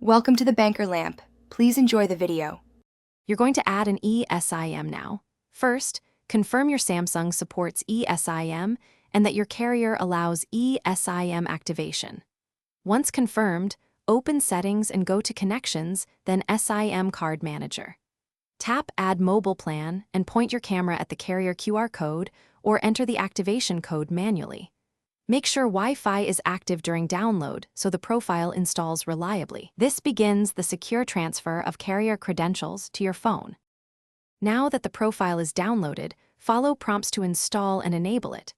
Welcome to the Banker Lamp. Please enjoy the video. You're going to add an eSIM now. First, confirm your Samsung supports eSIM and that your carrier allows eSIM activation. Once confirmed, open Settings and go to Connections, then SIM Card Manager. Tap Add Mobile Plan and point your camera at the carrier QR code or enter the activation code manually. Make sure Wi-Fi is active during download so the profile installs reliably. This begins the secure transfer of carrier credentials to your phone. Now that the profile is downloaded, follow prompts to install and enable it.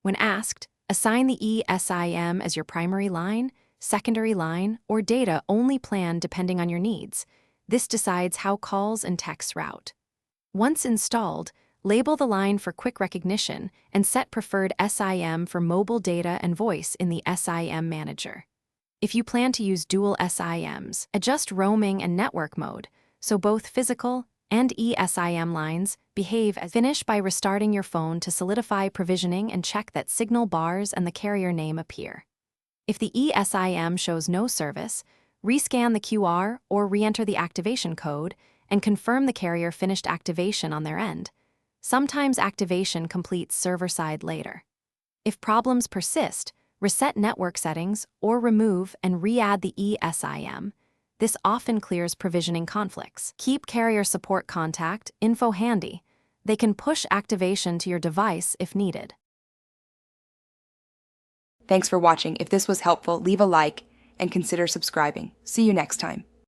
When asked, assign the eSIM as your primary line, secondary line, or data-only plan depending on your needs. This decides how calls and texts route. Once installed, label the line for quick recognition and set preferred SIM for mobile data and voice in the SIM Manager. If you plan to use dual SIMs, adjust roaming and network mode so both physical and eSIM lines behave as. Finish by restarting your phone to solidify provisioning and check that signal bars and the carrier name appear. If the eSIM shows no service, rescan the QR or re-enter the activation code and confirm the carrier finished activation on their end. Sometimes activation completes server-side later. If problems persist, reset network settings or remove and re-add the eSIM. This often clears provisioning conflicts. Keep carrier support contact info handy. They can push activation to your device if needed. Thanks for watching. If this was helpful, leave a like and consider subscribing. See you next time.